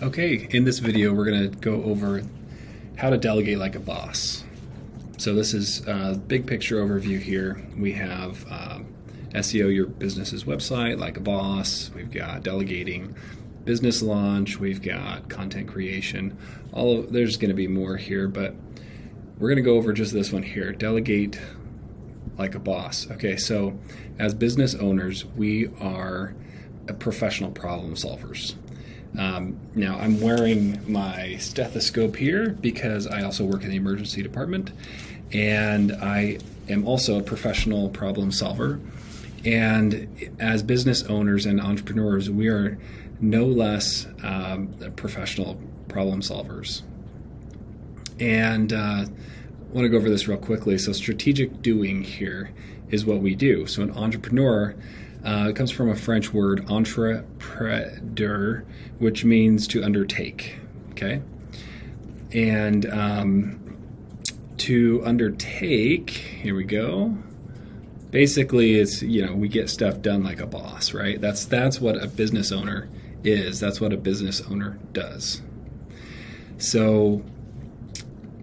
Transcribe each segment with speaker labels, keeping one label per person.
Speaker 1: Okay, in this video we're going to go over how to delegate like a boss. So this is a big picture overview here. We have SEO, your business's website, like a boss. We've got delegating, business launch. We've got content creation. There's going to be more here, but we're going to go over just this one here, delegate like a boss. Okay, so as business owners, we are professional problem solvers. Now I'm wearing my stethoscope here because I also work in the emergency department, and I am also a professional problem solver. And as business owners and entrepreneurs, we are no less professional problem solvers. And I want to go over this real quickly. So strategic doing here is what we do. So an entrepreneur, it comes from a French word, entreprendre, which means to undertake, okay? And to undertake, here we go. Basically, it's, we get stuff done like a boss, right? That's what a business owner is. That's what a business owner does. So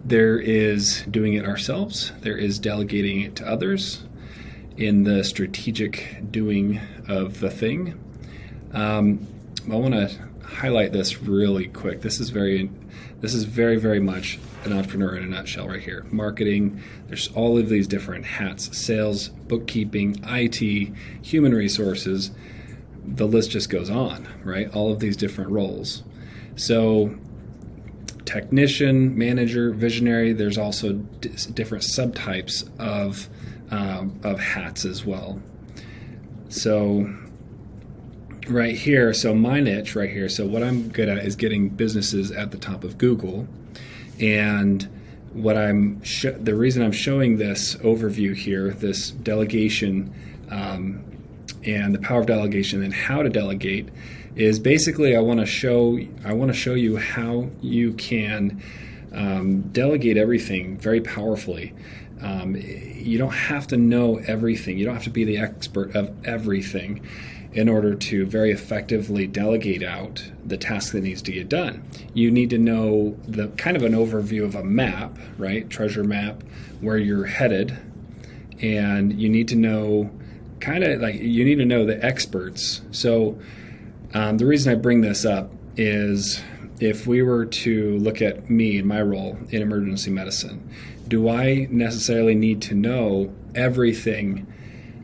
Speaker 1: there is doing it ourselves. There is delegating it to others in the strategic doing of the thing. I want to highlight this really quick. This is very, very much an entrepreneur in a nutshell right here. Marketing, there's all of these different hats: sales, bookkeeping, IT, human resources. The list just goes on, right? All of these different roles. So technician, manager, visionary, there's also different subtypes of hats as well. So right here, so my niche right here, so what I'm good at is getting businesses at the top of Google. And what the reason I'm showing this overview here, this delegation and the power of delegation and how to delegate, is basically I want to show you how you can delegate everything very powerfully. You don't have to know everything. You don't have to be the expert of everything in order to very effectively delegate out the task that needs to get done. You need to know the kind of an overview of a map, right? Treasure map, where you're headed. And you need to know you need to know the experts. So the reason I bring this up is if we were to look at me and my role in emergency medicine, do I necessarily need to know everything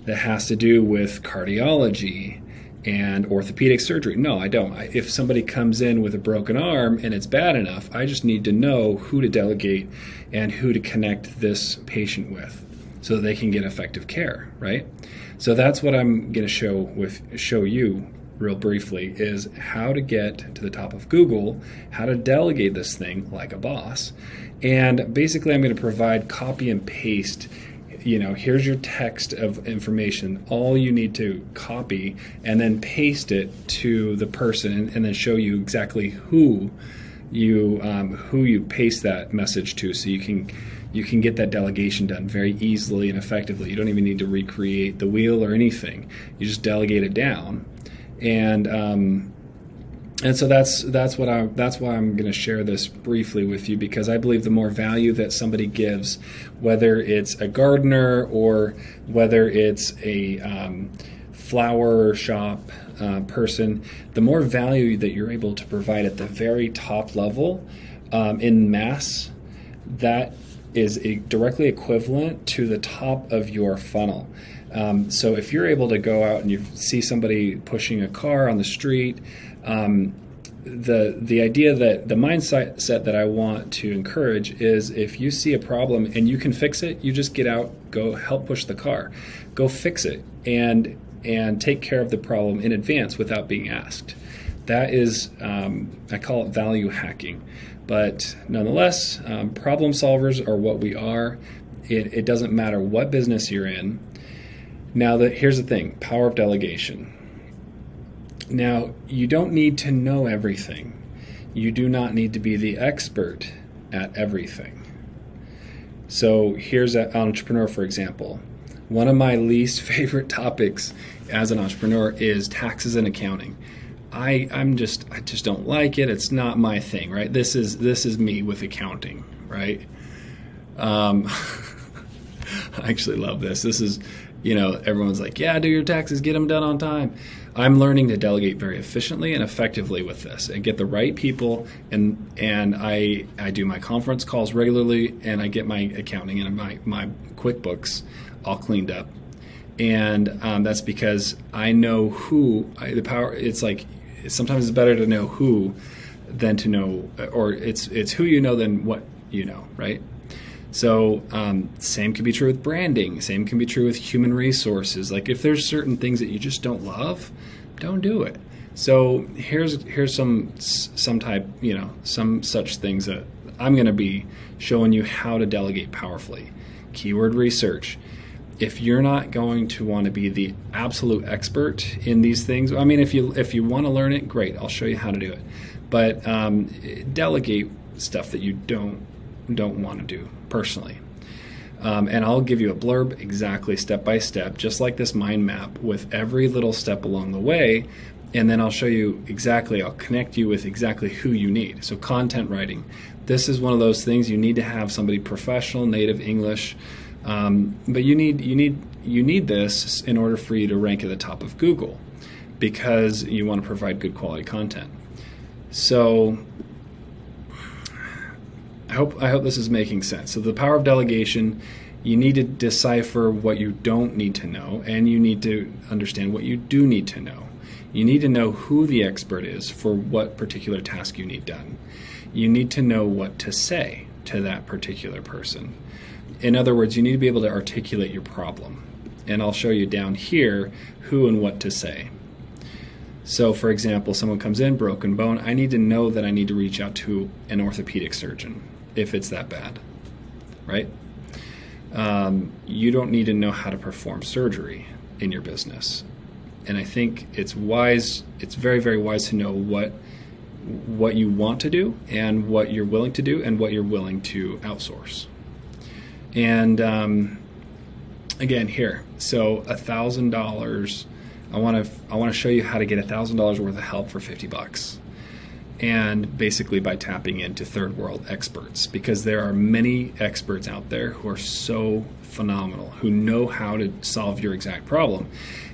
Speaker 1: that has to do with cardiology and orthopedic surgery? No, I don't. If somebody comes in with a broken arm and it's bad enough, I just need to know who to delegate and who to connect this patient with so that they can get effective care, right? So that's what I'm going to show you real briefly, is how to get to the top of Google, how to delegate this thing like a boss. And basically I'm going to provide copy and paste. Here's your text of information. All you need to copy and then paste it to the person, and then show you exactly who you paste that message to, so you can get that delegation done very easily and effectively. You don't even need to recreate the wheel or anything. You just delegate it down. And so that's why I'm going to share this briefly with you, because I believe the more value that somebody gives, whether it's a gardener or whether it's a flower shop person, the more value that you're able to provide at the very top level in mass, that is directly equivalent to the top of your funnel. So if you're able to go out and you see somebody pushing a car on the street, the idea that the mindset that I want to encourage is, if you see a problem and you can fix it, you just get out, go help push the car, go fix it, and take care of the problem in advance without being asked. That is, I call it value hacking. But nonetheless, problem solvers are what we are. It doesn't matter what business you're in. Now, here's the thing, power of delegation. Now, you don't need to know everything. You do not need to be the expert at everything. So here's an entrepreneur, for example. One of my least favorite topics as an entrepreneur is taxes and accounting. I just don't like it. It's not my thing, right? This is me with accounting, right? I actually love this. This is, everyone's like, yeah, do your taxes, get them done on time. I'm learning to delegate very efficiently and effectively with this and get the right people. And I do my conference calls regularly, and I get my accounting and my QuickBooks all cleaned up. And that's because I know the power. It's like sometimes it's better to know who than to know, or it's who you know than what you know, right? So same can be true with branding. Same can be true with human resources. Like if there's certain things that you just don't love, don't do it. So here's some such things that I'm going to be showing you how to delegate powerfully. Keyword research. If you're not going to want to be the absolute expert in these things, I mean, if you want to learn it, great. I'll show you how to do it. But delegate stuff that you don't want to do personally. And I'll give you a blurb exactly step by step, just like this mind map with every little step along the way. And then I'll show you exactly, I'll connect you with exactly who you need. So content writing. This is one of those things you need to have somebody professional, native English. But you need this in order for you to rank at the top of Google, because you want to provide good quality content. So I hope this is making sense. So the power of delegation, you need to decipher what you don't need to know, and you need to understand what you do need to know. You need to know who the expert is for what particular task you need done. You need to know what to say to that particular person. In other words, you need to be able to articulate your problem. And I'll show you down here who and what to say. So for example, someone comes in, broken bone. I need to know that I need to reach out to an orthopedic surgeon if it's that bad, right? You don't need to know how to perform surgery in your business. And I think it's very, very wise to know what you want to do and what you're willing to do and what you're willing to outsource. And again, here, so $1,000. I want to show you how to get $1,000 worth of help for $50, and basically by tapping into third world experts, because there are many experts out there who are so phenomenal, who know how to solve your exact problem.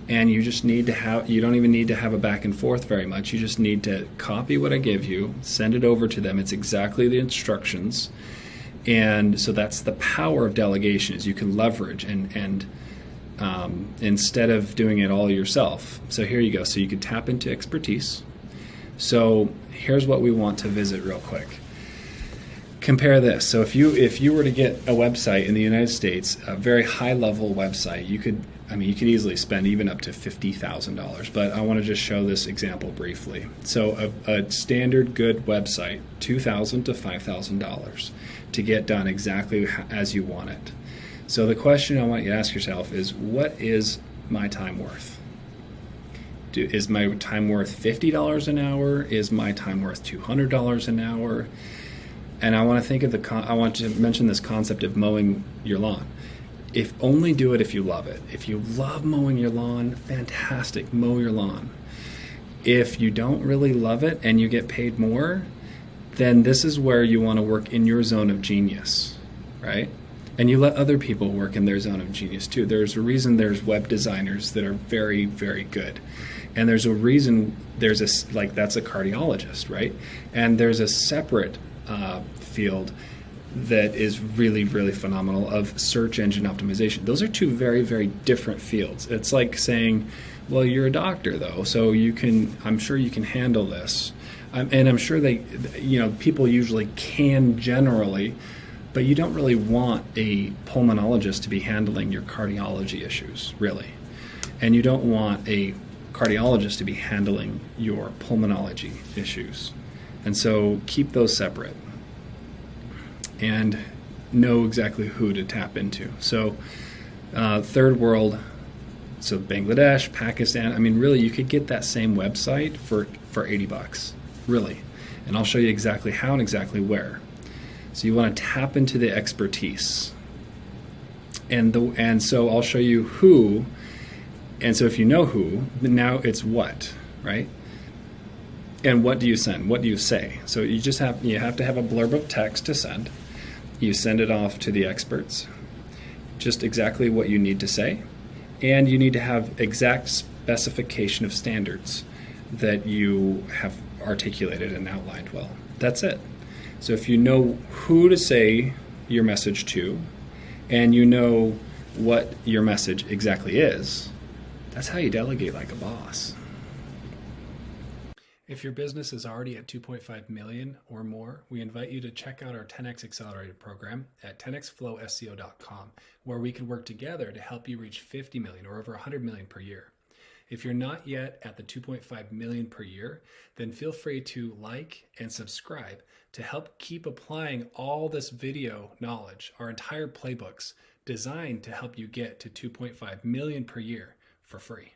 Speaker 1: And you just need to have, you don't even need to have a back and forth very much. You just need to copy what I give you, send it over to them. It's exactly the instructions. And so that's the power of delegation, is you can leverage and instead of doing it all yourself. So here you go. So you can tap into expertise. So here's what we want to visit real quick. Compare this. So if you were to get a website in the United States, a very high level website, you could easily spend even up to $50,000. But I want to just show this example briefly. So a standard good website, $2,000 to $5,000 to get done exactly as you want it. So the question I want you to ask yourself is, what is my time worth? Is my time worth $50 an hour? Is my time worth $200 an hour? And I want to think of I want to mention this concept of mowing your lawn. Only do it if you love it. If you love mowing your lawn, fantastic, mow your lawn. If you don't really love it and you get paid more, then this is where you want to work in your zone of genius, right? And you let other people work in their zone of genius too. There's a reason there's web designers that are very, very good. And there's a reason that's a cardiologist, right? And there's a separate field that is really, really phenomenal of search engine optimization. Those are two very, very different fields. It's like saying, well, you're a doctor though, so I'm sure you can handle this. And I'm sure people usually can generally, but you don't really want a pulmonologist to be handling your cardiology issues, really. And you don't want a cardiologist to be handling your pulmonology issues. And so keep those separate and know exactly who to tap into. So third world, so Bangladesh, Pakistan, really you could get that same website for $80, really. And I'll show you exactly how and exactly where. So you want to tap into the expertise. And so I'll show you who, and so if you know who, then now it's what, right? And what do you send? What do you say? So you have to have a blurb of text to send. You send it off to the experts, just exactly what you need to say, and you need to have exact specification of standards that you have articulated and outlined well. That's it. So if you know who to say your message to, and you know what your message exactly is, that's how you delegate like a boss. If your business is already at 2.5 million or more, we invite you to check out our 10x Accelerated program at 10xflowseo.com, where we can work together to help you reach 50 million or over 100 million per year. If you're not yet at the 2.5 million per year, then feel free to like and subscribe to help keep applying all this video knowledge, our entire playbooks designed to help you get to 2.5 million per year for free.